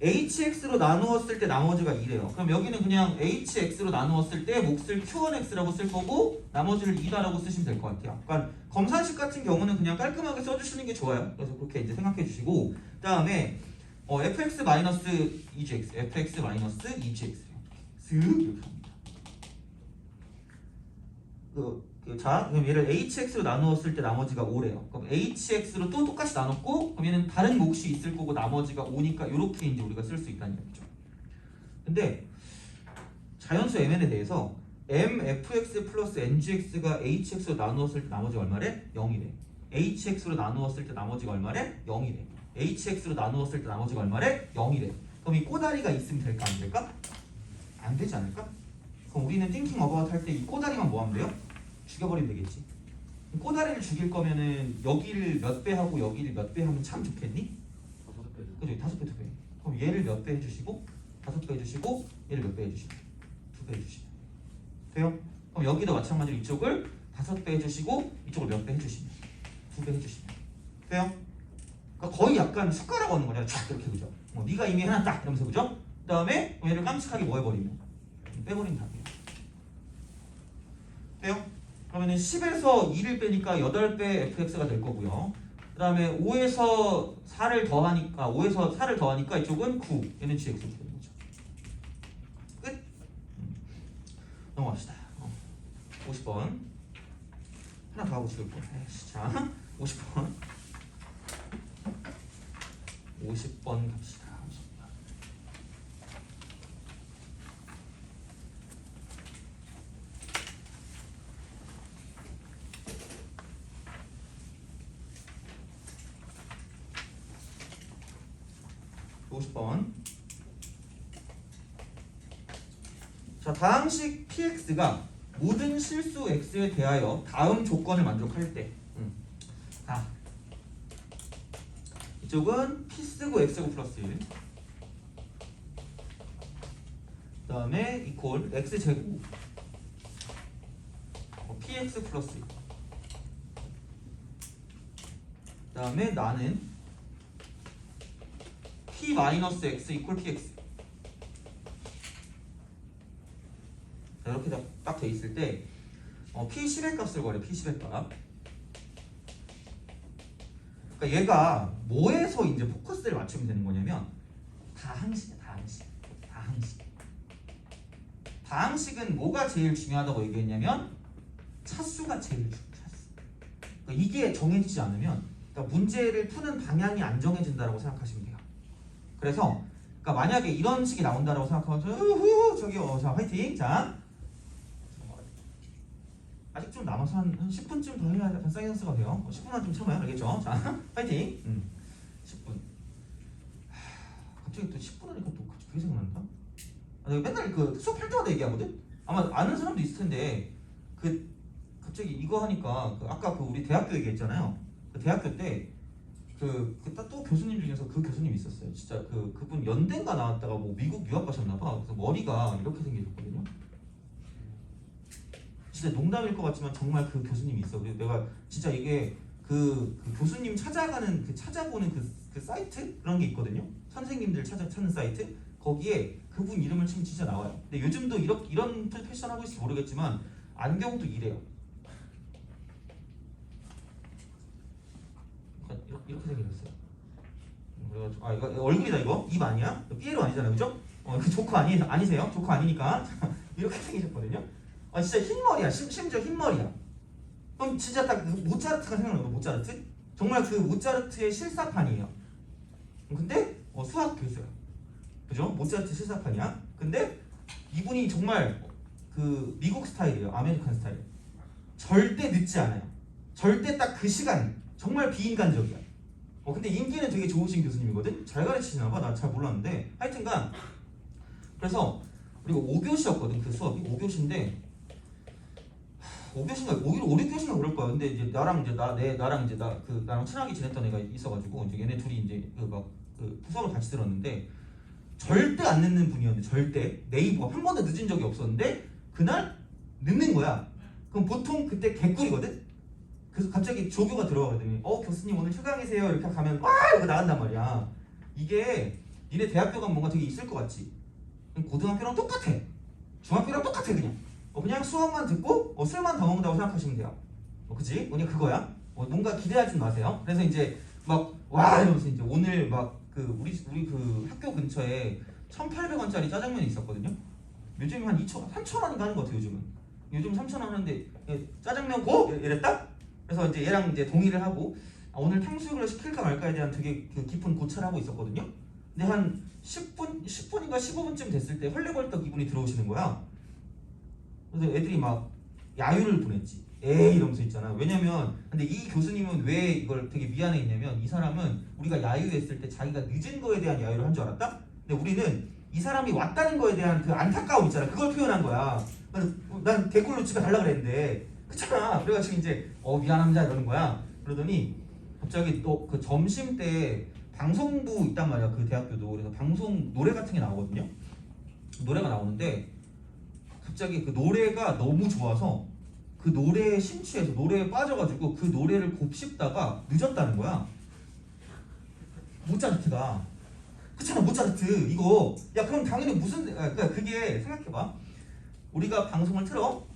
hx로 나누었을 때 나머지가 2래요. 그럼 여기는 그냥 hx로 나누었을 때 몫을 q1x라고 쓸 거고 나머지를 2다라고 쓰시면 될 것 같아요. 그러니까 검산식 같은 경우는 그냥 깔끔하게 써주시는 게 좋아요. 그래서 그렇게 이제 생각해 주시고 그 다음에 fx-2gx, fx-2gx 슥 이렇게 합니다. 자, 그럼 얘를 hx로 나누었을 때 나머지가 5래요. 그럼 hx로 또 똑같이 나눴고 그럼 얘는 다른 몫이 있을 거고 나머지가 5니까 이렇게 이제 우리가 쓸 수 있다는 얘기죠. 근데 자연수 mn에 대해서 mfx 플러스 ngx가 hx로 나누었을 때 나머지가 얼마래? 0이래. hx로 나누었을 때 나머지가 얼마래? 0이래. hx로 나누었을 때 나머지가 얼마래? 0이래. 그럼 이 꼬다리가 있으면 될까 안 될까? 안 되지 않을까? 그럼 우리는 thinking about 할 때 이 꼬다리만 뭐 하면 돼요? 죽여버리면 되겠지. 꼬다리를 죽일 거면은 여기를 몇 배 하고 여기를 몇 배 하면 참 좋겠니? 5배. 그죠? 5배, 2배. 그럼 얘를 몇 배 해주시고 5배 해주시고 얘를 몇 배 해주시고 2배 해주시면 돼요? 그럼 여기도 마찬가지로 이쪽을 5배 해주시고 이쪽을 몇 배 해주시면 2배 해주시면 돼요? 그러니까 거의 약간 숟가락 얻는 거냐? 쫙 이렇게 그죠? 네가 이미 해놨다 이러면서 그죠? 그 다음에 얘를 깜찍하게 뭐 해버리면 빼버리면 답이에요. 돼요? 그러면은 10에서 2를 빼니까 8배 fx가 될 거고요. 그 다음에 5에서 4를 더하니까 이쪽은 9. 얘는 gx가 되는 거죠. 끝. 넘어갑시다. 50번. 하나 더 하고 찍을 거. 자, 50번. 50번 갑시다. 50번. 자, 다항식 px가 모든 실수 x에 대하여 다음 조건을 만족할 때 자, 이쪽은 p 쓰고 x고 플러스 1 그 다음에 이퀄 x제곱 px 플러스 1 그 다음에 나는 p 마이너스 x 이퀄 px 이렇게 딱 돼 있을 때 p10의 값을 구하래. p10의 값. 그러니까 얘가 뭐에서 이제 포커스를 맞추면 되는 거냐면 다항식이야. 다항식은 뭐가 제일 중요하다고 얘기했냐면 차수가 제일 중요해. 그러니까 이게 정해지지 않으면 그러니까 문제를 푸는 방향이 안 정해진다고 생각하시면 돼요. 그래서 그러니까 만약에 이런 식이 나온다고 생각하면 저기요, 자 화이팅. 자 아직 좀 남아서 한 10분쯤 더 해야 약간 사이언스가 돼요. 10분만 좀 참아요. 알겠죠? 자 화이팅. 10분. 갑자기 또 10분 하니까 또 갑자기 그게 생각난다. 내가 맨날 그 수업할 때마다 얘기하거든. 아마 아는 사람도 있을 텐데 그 갑자기 이거 하니까 아까 그 우리 대학교 얘기했잖아요. 그 대학교 때 또 교수님 중에서 그 교수님이 있었어요. 진짜 그분 연대인가 나왔다가 뭐 미국 유학 가셨나봐. 그래서 머리가 이렇게 생기셨거든요. 진짜 농담일 것 같지만 정말 그 교수님이 있어. 그래서 내가 진짜 이게 그 교수님 찾아가는 찾아보는 그 사이트 그런 게 있거든요. 선생님들 찾는 사이트 거기에 그분 이름을 치면 진짜 나와요. 근데 요즘도 이런 패션 하고 있을지 모르겠지만 안경도 이래요. 이렇게 생겼어요. 그래가지고 이거 얼굴이다 이거 입 아니야? 삐에로 아니잖아요, 그죠? 이거 조커 아니세요? 조커 아니니까 이렇게 생기셨거든요. 진짜 흰머리야. 심지어 흰머리야. 그럼 진짜 딱 모차르트가 생각나요. 모차르트? 정말 그 모차르트의 실사판이에요. 근데 수학 교수야. 그죠? 모차르트 실사판이야. 근데 이분이 정말 그 미국 스타일이에요. 아메리칸 스타일. 절대 늦지 않아요. 절대 딱 그 시간. 정말 비인간적이야. 근데 인기는 되게 좋으신 교수님이거든. 잘 가르치시나 봐. 나 잘 몰랐는데. 하여튼간 그래서 우리가 5교시였거든. 그 수업이 5교시인데 5교시인가 5, 6교시인가 그럴 거야. 근데 이제 나랑 친하게 지냈던 애가 있어가지고 이제 얘네 둘이 이제 그 수업을 같이 들었는데 절대 안 늦는 분이었는데 절대 네이버 한 번도 늦은 적이 없었는데 그날 늦는 거야. 그럼 보통 그때 개꿀이거든. 그래서 갑자기 조교가 들어가더니 교수님 오늘 휴강이세요 이렇게 가면 와 이거 나간단 말이야. 이게 니네 대학교 가면 뭔가 되게 있을 것 같지. 고등학교랑 똑같아. 중학교랑 똑같아 그냥. 그냥 수업만 듣고 술만 더 먹는다고 생각하시면 돼요. 그치? 그냥 그거야. 뭔가 기대하지 마세요. 그래서 이제 막 와 이러면서 이제 오늘 막 우리 그 학교 근처에 1,800원짜리 짜장면이 있었거든요. 요즘 한 3,000원인가 하는 것 같아요. 요즘 3,000원 하는데 짜장면 고 이랬다. 그래서 이제 얘랑 이제 동의를 하고 오늘 탕수육을 시킬까 말까에 대한 되게 깊은 고찰을 하고 있었거든요. 근데 한 10분인가 15분쯤 됐을 때 헐레벌떡 이분이 들어오시는 거야. 그래서 애들이 막 야유를 보냈지. 에이 이러면서 있잖아. 왜냐면 근데 이 교수님은 왜 이걸 되게 미안해했냐면 이 사람은 우리가 야유했을 때 자기가 늦은 거에 대한 야유를 한 줄 알았다? 근데 우리는 이 사람이 왔다는 거에 대한 그 안타까움 있잖아. 그걸 표현한 거야. 난 개꿀로 집에 가려고 그랬는데 그렇잖아. 그래가지고 이제 미안합니다 이러는 거야. 그러더니 갑자기 또 그 점심 때 방송부 있단 말이야. 그 대학교도. 그래서 방송 노래 같은 게 나오거든요. 노래가 나오는데 갑자기 그 노래가 너무 좋아서 그 노래에 심취해서 노래에 빠져가지고 그 노래를 곱씹다가 늦었다는 거야. 모차르트가. 그렇잖아. 모차르트 이거. 야 그럼 당연히 그러니까 그게 생각해봐. 우리가 방송을 틀어.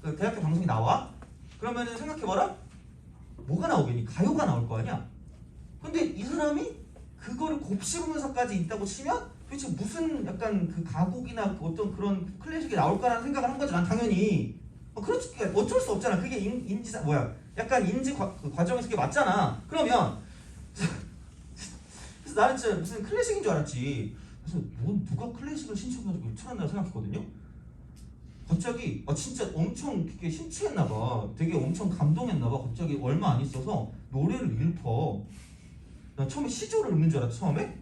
그 대학교 방송이 나와. 그러면은 생각해봐라. 뭐가 나오겠니? 가요가 나올 거 아니야. 근데 이 사람이 그거를 곱씹으면서까지 있다고 치면 도대체 무슨 약간 그 가곡이나 어떤 그런 클래식이 나올까라는 생각을 한 거지. 난 당연히 그렇지. 어쩔 수 없잖아. 그게 약간 인지 과정에서 그게 맞잖아. 그러면 그래서 나는 진짜 무슨 클래식인 줄 알았지. 그래서 누가 클래식을 신청해가지고 틀었나 생각했거든요. 갑자기 진짜 엄청 그게 심취했나봐. 되게 엄청 감동했나봐. 갑자기 얼마 안 있어서 노래를 읽어. 난 처음에 시조를 읽는 줄 알았지. 처음에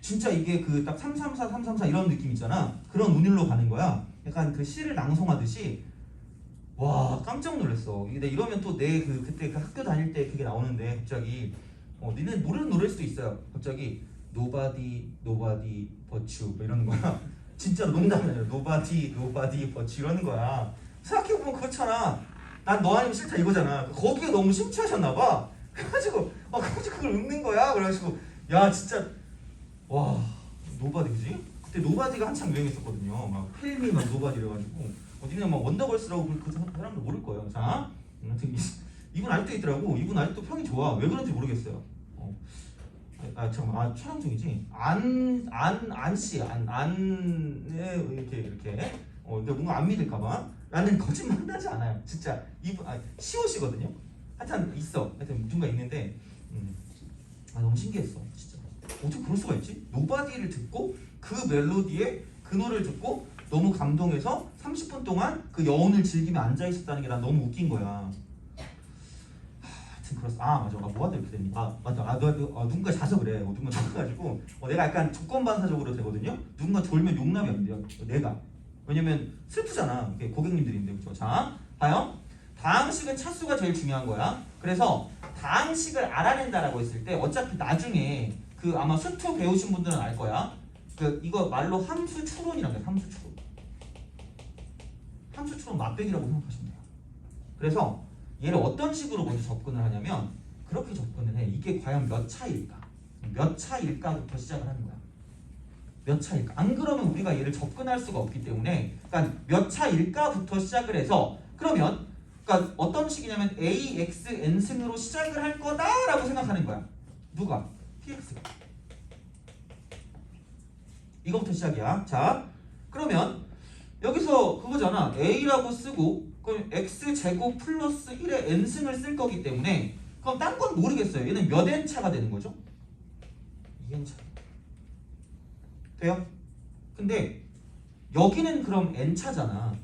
진짜 이게 그 딱 334 334 이런 느낌 있잖아. 그런 운율로 가는 거야. 약간 그 시를 낭송하듯이. 와 깜짝 놀랐어. 근데 이러면 또 내 그때 그 학교 다닐 때 그게 나오는데 갑자기 니네 모르는 노래일 수도 있어요. 갑자기 Nobody but you 뭐 이러는 거야. 진짜로 농담이 아니라 Nobody but you 이러는 거야. 생각해보면 그렇잖아. 난 너 아니면 싫다 이거잖아. 거기에 너무 심취하셨나봐. 그래가지고 그걸 읽는 거야. 그래가지고 야 진짜 와 Nobody 그지? 그때 Nobody가 한창 유행했었거든요. 막 펠미 막 Nobody 이래가지고 니네 막 원더걸스라고 그 사람들 모를 거예요. 자, 이분 아직도 있더라고. 이분 아직도 평이 좋아. 왜 그런지 모르겠어요. 잠깐만. 촬영 중이지. 안씨 이렇게. 근데 뭔가 안 믿을까봐. 나는 거짓말하지 않아요. 진짜 이분 시옷이거든요. 하여튼 있어. 하여튼 누군가 있는데 너무 신기했어. 진짜 어떻게 그럴 수가 있지? 노바디를 듣고 그 멜로디에 그 노래를 듣고 너무 감동해서 30분 동안 그 여운을 즐기며 앉아 있었다는 게 난 너무 웃긴 거야. 하여튼 그렇어. 맞아. 뭐가 이렇게 됐니? 맞아. 누군가 자서 그래. 누군가 자가지고 내가 약간 조건반사적으로 되거든요. 누군가 졸면 용납이 안 돼요. 내가. 왜냐면 슬프잖아. 고객님들인데 그렇죠. 자, 봐요. 다항식은 차수가 제일 중요한 거야. 그래서 다항식을 알아낸다라고 했을 때 어차피 나중에 그 아마 수투 배우신 분들은 알 거야. 그 이거 말로 함수 추론이라고 해요. 함수 추론. 함수 추론 맛배기라고 생각하시면 돼요. 그래서 얘를 어떤 식으로 먼저 접근을 하냐면 그렇게 접근을 해. 이게 과연 몇 차일까? 몇 차일까부터 시작을 하는 거야. 몇 차일까? 안 그러면 우리가 얘를 접근할 수가 없기 때문에 그러니까 몇 차일까부터 시작을 해서 그러면 그러니까 어떤 식이냐면 AXN승으로 시작을 할 거다라고 생각하는 거야. 누가? PX가. 이거부터 시작이야. 자, 그러면 여기서 그거잖아. A라고 쓰고 그럼 X제곱 플러스 1의 N승을 쓸 거기 때문에 그럼 딴 건 모르겠어요. 얘는 몇 N차가 되는 거죠? 2N차. 돼요? 근데 여기는 그럼 N차잖아.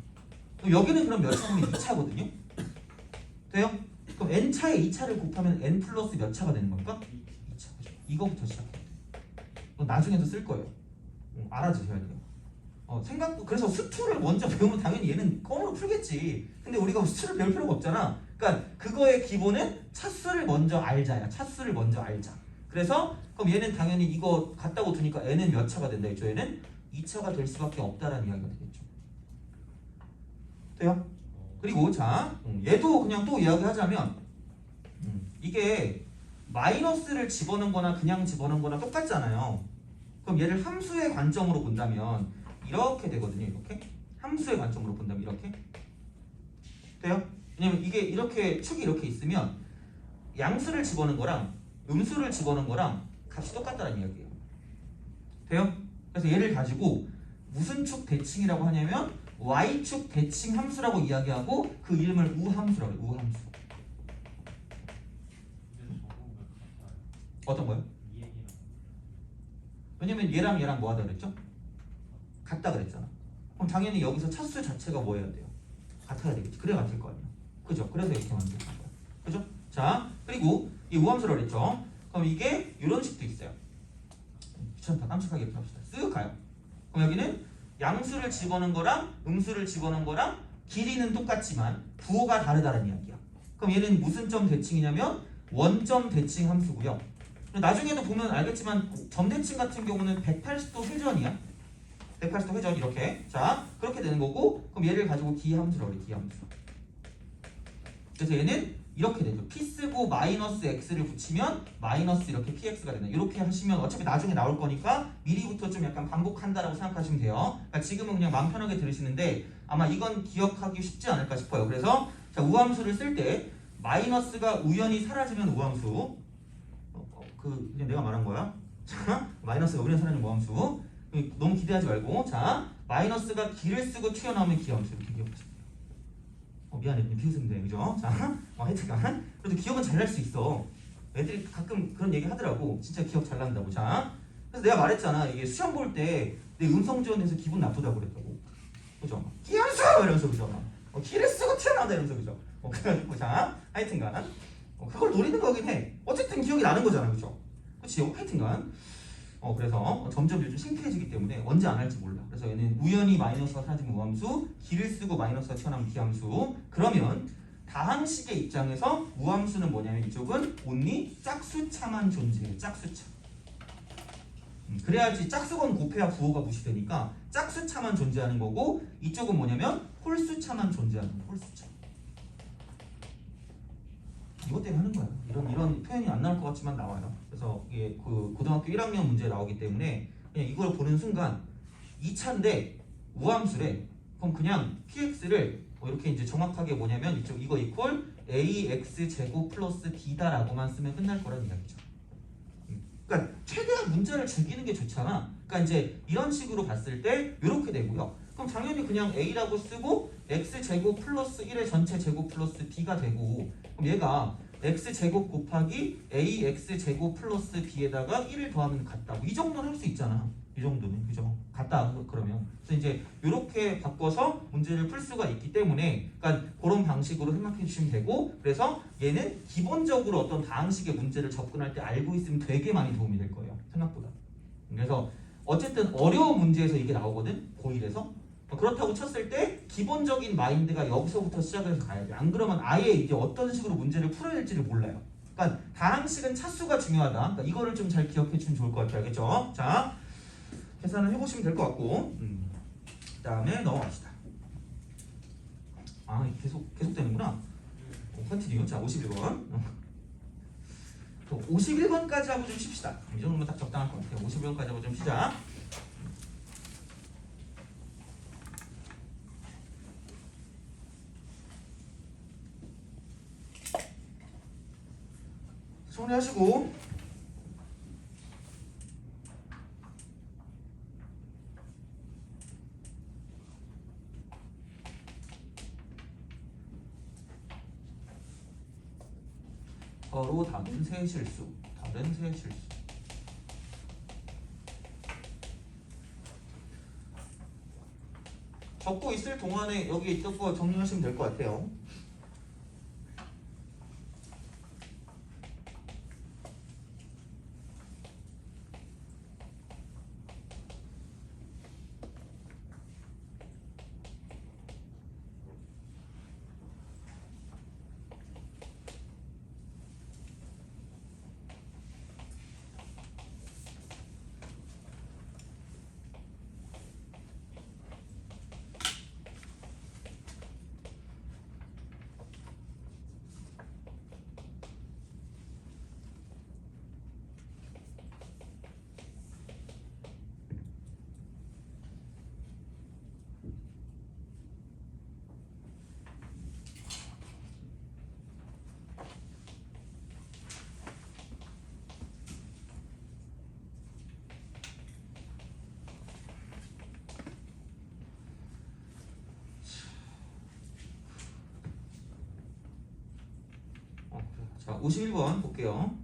여기는 그럼 몇 차면 2차거든요? 돼요? 그럼 N차에 2차를 곱하면 N 플러스 몇 차가 되는 겁니까? 2차. 이거부터 시작해야 돼. 나중에도 쓸 거예요. 알아주셔야 돼요. 그래서 수투를 먼저 배우면 당연히 얘는 껌으로 풀겠지. 근데 우리가 수투를 배울 필요가 없잖아. 그러니까 그거의 기본은 차수를 먼저 알자야. 차수를 먼저 알자. 그래서 그럼 얘는 당연히 이거 갖다고 두니까 n은 몇 차가 된다 했죠? 얘는 2차가 될 수밖에 없다라는 이야기가 되겠죠. 돼요? 그리고 자, 얘도 그냥 또 이야기하자면 이게 마이너스를 집어넣은 거나 그냥 집어넣은 거나 똑같잖아요. 그럼 얘를 함수의 관점으로 본다면 이렇게 되거든요. 이렇게 함수의 관점으로 본다면 이렇게 돼요? 왜냐면 이게 이렇게 축이 이렇게 있으면 양수를 집어넣은 거랑 음수를 집어넣은 거랑 값이 똑같다는 이야기예요. 돼요? 그래서 얘를 가지고 무슨 축 대칭이라고 하냐면 y축 대칭 함수라고 이야기하고 그 이름을 우함수라고 해요. 우함수. 어떤 거요? 왜냐면 얘랑 얘랑 뭐 하다 그랬죠? 같다 그랬잖아. 그럼 당연히 여기서 차수 자체가 뭐 해야 돼요? 같아야 되겠지. 그래야 같을 거 아니야. 그죠? 그래서 이렇게 만든 거야. 그죠? 자, 그리고 이 우함수라고 그랬죠? 그럼 이게 이런 식도 있어요. 귀찮다. 깜찍하게 이렇게 합시다. 쓱 가요. 그럼 여기는 양수를 집어넣은 거랑 음수를 집어넣은 거랑 길이는 똑같지만 부호가 다르다는 이야기야. 그럼 얘는 무슨 점 대칭이냐면 원점 대칭 함수고요. 나중에도 보면 알겠지만 점 대칭 같은 경우는 180도 회전이야. 180도 회전 이렇게. 자, 그렇게 되는 거고 그럼 얘를 가지고 기함수라고 그래. 기함수. 그래서 얘는 이렇게 되죠. P 쓰고 마이너스 X를 붙이면 마이너스 이렇게 PX가 되는. 이렇게 하시면 어차피 나중에 나올 거니까 미리부터 좀 약간 반복한다라고 생각하시면 돼요. 그러니까 지금은 그냥 마음 편하게 들으시는데 아마 이건 기억하기 쉽지 않을까 싶어요. 그래서 자, 우함수를 쓸 때 마이너스가 우연히 사라지면 우함수. 그냥 내가 말한 거야. 자, 마이너스가 우연히 사라지면 우함수. 너무 기대하지 말고. 자, 마이너스가 기를 쓰고 튀어나오면 기함수. 이렇게 기억하시면 돼요. 미안해, 비웃으면 돼, 그죠? 자, 하여튼간 그래도 기억은 잘 날 수 있어. 애들이 가끔 그런 얘기 하더라고. 진짜 기억 잘 난다고. 자, 그래서 내가 말했잖아. 이게 시험 볼 때 내 음성 지원해서 기분 나쁘다고 그랬다고. 그죠? 기함수! 이러면서 그죠? 기를 쓰고 튀어나온다 이러면서 그죠? 그래가지고 자, 하여튼간 그걸 노리는 거긴 해. 어쨌든 기억이 나는 거잖아, 그죠? 그치? 하여튼간 그래서 점점 요즘 심플해지기 때문에 언제 안 할지 몰라. 그래서 얘는 우연히 마이너스가 사라지면 우함수, 기를 쓰고 마이너스가 튀어나오면 기함수. 그러면 다항식의 입장에서 우함수는 뭐냐면 이쪽은 only 짝수차만 존재해요. 짝수차. 그래야지 짝수건 곱해야 부호가 무시되니까 짝수차만 존재하는 거고 이쪽은 뭐냐면 홀수차만 존재하는 거예요. 홀수차. 이것 때문에 하는 거야. 이런 표현이 안 나올 것 같지만 나와요. 그래서 이게 그 고등학교 1학년 문제에 나오기 때문에 그냥 이걸 보는 순간 2차인데 우함수래. 그럼 그냥 px를 이렇게 이제 정확하게 뭐냐면 이거 이퀄 ax 제곱 플러스 b다라고만 쓰면 끝날 거라는 이야기죠. 그러니까 최대한 문제를 죽이는 게 좋잖아. 그러니까 이제 이런 식으로 봤을 때 이렇게 되고요. 그럼 당연히 그냥 a라고 쓰고 x 제곱 플러스 1의 전체 제곱 플러스 b가 되고 그럼 얘가 x제곱 곱하기 ax제곱 플러스 b에다가 1을 더하면 같다고. 이 정도는 할 수 있잖아. 이 정도는. 그죠? 같다. 그러면. 그래서 이제 이렇게 바꿔서 문제를 풀 수가 있기 때문에 그러니까 그런 방식으로 생각해 주시면 되고 그래서 얘는 기본적으로 어떤 다항식의 문제를 접근할 때 알고 있으면 되게 많이 도움이 될 거예요. 생각보다. 그래서 어쨌든 어려운 문제에서 이게 나오거든. 고1에서. 그렇다고 쳤을 때 기본적인 마인드가 여기서부터 시작을 해서 가야 돼. 안 그러면 아예 이제 어떤 식으로 문제를 풀어야 될지를 몰라요. 그러니까 다항식은 차수가 중요하다. 그러니까 이거를 좀 잘 기억해 주면 좋을 것 같아요. 알겠죠? 자, 계산을 해보시면 될 것 같고 그 다음에 넘어갑시다. 아, 계속 되는구나. 컨티뉴. 자, 51번. 51번까지 하고 좀 쉽시다. 이 정도면 딱 적당할 것 같아요. 51번까지 하고 좀 쉬자. 정리하시고 서로 다른 세 실수. 적고 있을 동안에 여기 있던 거 정리하시면 될 것 같아요. 자, 51번 볼게요.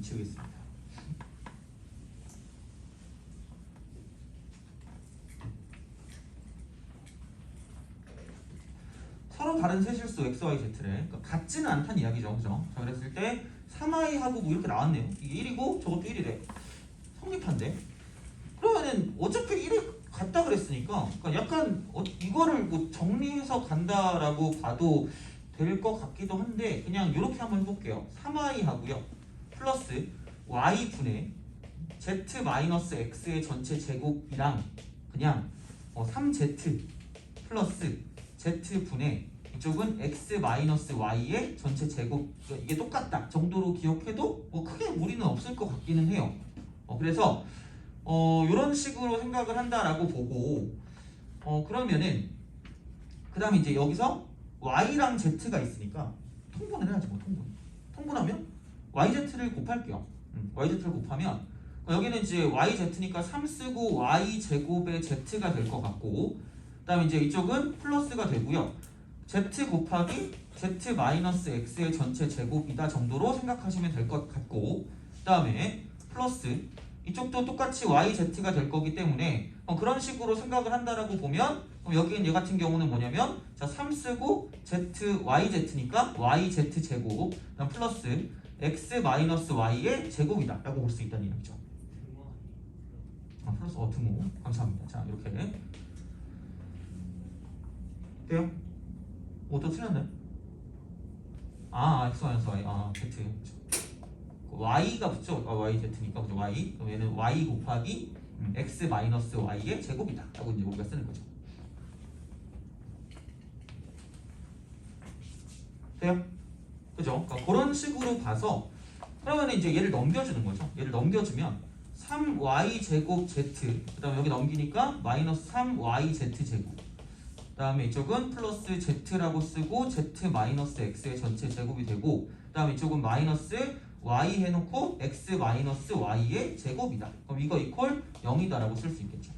지우겠습니다. 서로 다른 세 실수 x, y, z를 그러니까 같지는 않다는 이야기죠. 그죠? 자, 그랬을 때 3i하고 뭐 이렇게 나왔네요. 이게 1이고 저것도 1이래. 성립한데? 그러면은 어차피 1이 같다 그랬으니까 그러니까 약간 이거를 뭐 정리해서 간다라고 봐도 될 것 같기도 한데 그냥 이렇게 한번 해볼게요. 3i 하고요 플러스 y분의 z-x의 전체 제곱이랑 그냥 3z 플러스 z분의 이쪽은 x-y의 전체 제곱 이게 똑같다 정도로 기억해도 뭐 크게 무리는 없을 것 같기는 해요. 그래서 이런 식으로 생각을 한다라고 보고 그러면은 그 다음에 이제 여기서 y랑 z가 있으니까 통분을 해야지 뭐 통분하면 yz를 곱할게요. yz를 곱하면 여기는 이제 yz니까 3 쓰고 y 제곱의 z가 될 것 같고 그 다음에 이제 이쪽은 플러스가 되고요. z 곱하기 z-x의 전체 제곱이다 정도로 생각하시면 될 것 같고 그 다음에 플러스 이쪽도 똑같이 yz가 될 거기 때문에 그런 식으로 생각을 한다라고 보면 여기는 얘 같은 경우는 뭐냐면 자 3 쓰고 yz니까 yz 제곱 그다음 플러스 x-y의 제곱이다 라고 볼 수 있다는 얘기죠. 플러스 등호 감사합니다. 자 이렇게 돼요? 또 틀렸나요? x-y z y가 붙죠? yz니까 그죠? y 그럼 얘는 y 곱하기 x-y의 제곱이다 라고 이제 우리가 쓰는 거죠. 돼요? 그죠? 그러니까 그런 식으로 봐서 그러면 이제 얘를 넘겨주는 거죠. 얘를 넘겨주면 3y 제곱 z 그 다음에 여기 넘기니까 마이너스 3yz 제곱 그 다음에 이쪽은 플러스 z라고 쓰고 z-x의 전체 제곱이 되고 그 다음에 이쪽은 마이너스 y 해놓고 x-y의 제곱이다. 그럼 이거 이퀄 0이다 라고 쓸 수 있겠죠.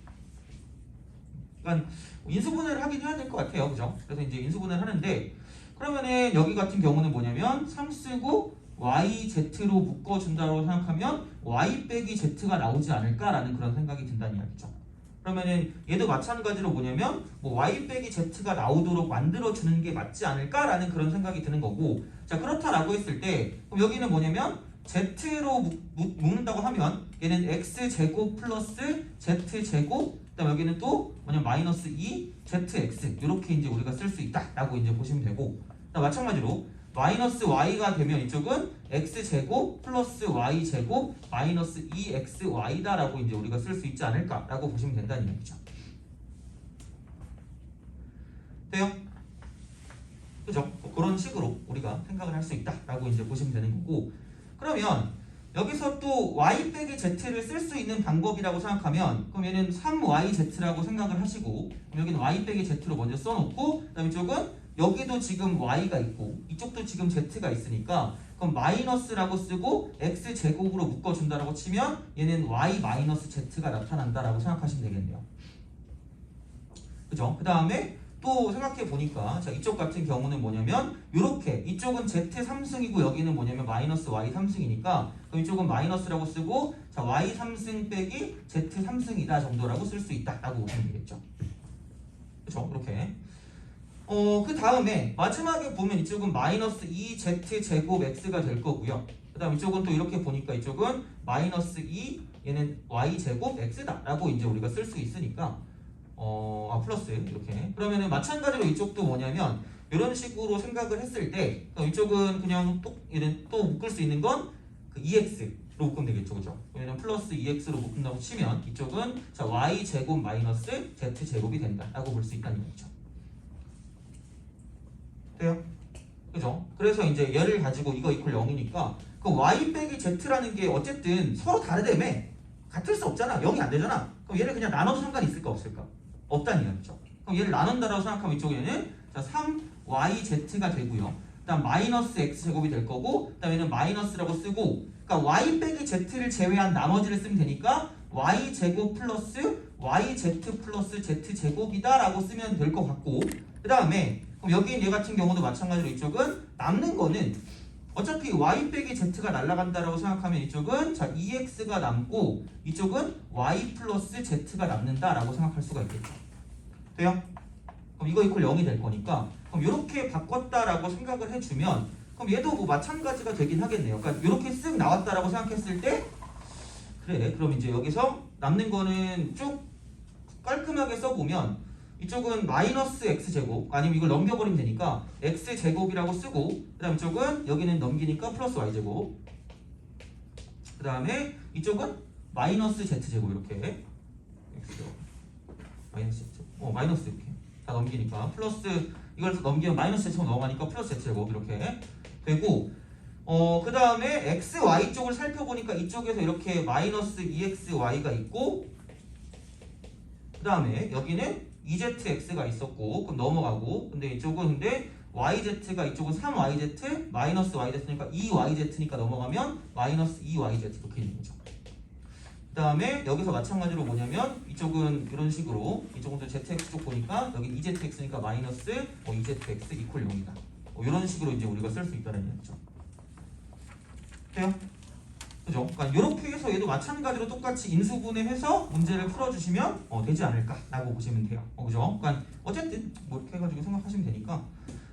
그러니까 인수분해를 하긴 해야 될 것 같아요. 그죠? 그래서 이제 인수분해를 하는데 그러면은 여기 같은 경우는 뭐냐면 3 쓰고 yz로 묶어준다고 생각하면 y 빼기 z가 나오지 않을까라는 그런 생각이 든다는 이야기죠. 그러면은 얘도 마찬가지로 뭐냐면 뭐 y 빼기 z가 나오도록 만들어주는 게 맞지 않을까라는 그런 생각이 드는 거고 자 그렇다라고 했을 때 그럼 여기는 뭐냐면 z로 묶는다고 하면 얘는 x제곱 플러스 z제곱 그다음 여기는 또 뭐냐 마이너스 2zx 이렇게 이제 우리가 쓸 수 있다라고 이제 보시면 되고, 그다음 마찬가지로 마이너스 y가 되면 이쪽은 x제곱 플러스 y제곱 마이너스 2xy다라고 이제 우리가 쓸 수 있지 않을까라고 보시면 된다는 얘기죠. 돼요? 그죠? 뭐 그런 식으로 우리가 생각을 할 수 있다라고 이제 보시면 되는 거고, 그러면 여기서 또 y 빼기 z를 쓸 수 있는 방법이라고 생각하면 그럼 얘는 3yz라고 생각을 하시고, 그럼 여기는 y 빼기 z로 먼저 써놓고, 그다음에 이쪽은 여기도 지금 y가 있고 이쪽도 지금 z가 있으니까 그럼 마이너스라고 쓰고 x제곱으로 묶어준다라고 치면 얘는 y 마이너스 z가 나타난다라고 생각하시면 되겠네요. 그죠? 그 다음에 또 생각해 보니까 자 이쪽 같은 경우는 뭐냐면 이렇게 이쪽은 z 3승이고 여기는 뭐냐면 마이너스 y 3승이니까 그럼 이쪽은 마이너스라고 쓰고 자 y 3승 빼기 z 3승이다 정도라고 쓸 수 있다라고 보시면 되겠죠. 그죠? 이렇게 그 다음에 마지막에 보면 이쪽은 마이너스 2z 제곱 x가 될 거고요. 그 다음 이쪽은 또 이렇게 보니까 이쪽은 마이너스 2 얘는 y 제곱 x다라고 이제 우리가 쓸 수 있으니까 플러스 이렇게 그러면은 마찬가지로 이쪽도 뭐냐면 이런 식으로 생각을 했을 때 이쪽은 그냥 또 묶을 수 있는 건 그 2x로 묶으면 되겠죠, 그죠? 왜냐면 플러스 2x로 묶는다고 치면 이쪽은 자 y 제곱 마이너스 z 제곱이 된다라고 볼 수 있다는 거죠. 돼요? 그죠? 그래서 이제 얘를 가지고 이거 이퀄 0이니까 그 y 빼기 z라는 게 어쨌든 서로 다르다며 같을 수 없잖아. 0이 안 되잖아. 그럼 얘를 그냥 나눠도 상관이 있을까 없을까? 없다는 이야기죠. 그럼 얘를 나눈다라고 생각하면 이쪽에는 자 3yz가 되고요. 그다음 마이너스 x제곱이 될 거고 그다음 얘는 마이너스라고 쓰고 그러니까 y 빼기 z를 제외한 나머지를 쓰면 되니까 y제곱 플러스 yz 플러스 z제곱이다 라고 쓰면 될 것 같고, 그 다음에 그럼 여기는 얘 같은 경우도 마찬가지로 이쪽은 남는 거는 어차피 y 빼기 z가 날아간다라고 생각하면 이쪽은 자 2x가 남고 이쪽은 y 플러스 z가 남는다라고 생각할 수가 있겠죠. 돼요? 그럼 이거 이퀄 0이 될 거니까 그럼 이렇게 바꿨다라고 생각을 해주면 그럼 얘도 뭐 마찬가지가 되긴 하겠네요. 그러니까 이렇게 쓱 나왔다라고 생각했을 때 그래 그럼 이제 여기서 남는 거는 쭉 깔끔하게 써보면 이쪽은 마이너스 x제곱 아니면 이걸 넘겨버리면 되니까 x제곱이라고 쓰고 그 다음 이쪽은 여기는 넘기니까 플러스 y제곱 그 다음에 이쪽은 마이너스 z제곱 이렇게 x제곱 마이너스 z제곱 마이너스 이렇게 다 넘기니까 플러스 이걸 넘기면 마이너스 z제곱 넘어가니까 플러스 z제곱 이렇게 되고 그 다음에 xy 쪽을 살펴보니까 이쪽에서 이렇게 마이너스 2xy가 있고 그 다음에 여기는 2zx가 있었고 그럼 넘어가고 근데 이쪽은 근데 yz가 이쪽은 3yz 마이너스 yz니까 2yz니까 넘어가면 마이너스 2yz 이렇게 있는 거죠. 그 다음에 여기서 마찬가지로 뭐냐면 이쪽은 이런 식으로 이쪽은 또 zx 쪽 보니까 여기 2zx니까 마이너스 2zx 이퀄 0이다 이런 식으로 이제 우리가 쓸 수 있다는 얘기죠. 돼요? 그죠? 그러니까 이렇게 해서 얘도 마찬가지로 똑같이 인수분해해서 문제를 풀어주시면 되지 않을까라고 보시면 돼요. 그죠? 그러니까 어쨌든 뭐 이렇게 해가지고 생각하시면 되니까,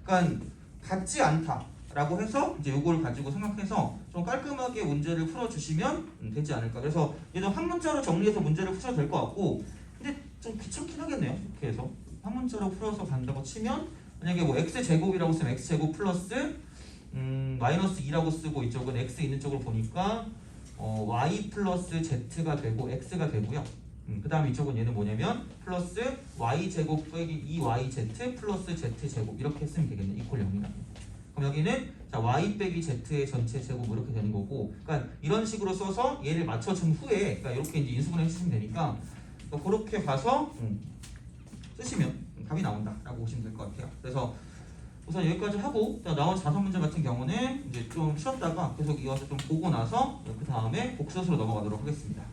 그러니까 같지 않다라고 해서 이제 이걸 가지고 생각해서 좀 깔끔하게 문제를 풀어주시면 되지 않을까. 그래서 얘도 한 문자로 정리해서 문제를 푸셔도 될 것 같고, 근데 좀 귀찮긴 하겠네요. 이렇게 해서 한 문자로 풀어서 간다고 치면 만약에 뭐 x 제곱이라고 쓰면 x 제곱 플러스 마이너스 2라고 쓰고 이쪽은 x 있는 쪽을 보니까 y 플러스 z가 되고 x가 되고요. 그 다음에 이쪽은 얘는 뭐냐면 플러스 y 제곱 빼기 2yz 플러스 z 제곱 이렇게 쓰면 되겠네. 이퀄 0이다. 그럼 여기는 자 y 빼기 z의 전체 제곱 이렇게 되는 거고, 그러니까 이런 식으로 써서 얘를 맞춰준 후에 그러니까 이렇게 이제 인수분해 해주시면 되니까 그렇게 봐서 쓰시면 답이 나온다라고 보시면 될 것 같아요. 그래서 우선 여기까지 하고 나머지 5문제 같은 경우는 이제 좀 쉬었다가 계속 이어서 좀 보고 나서 그 다음에 복수수로 넘어가도록 하겠습니다.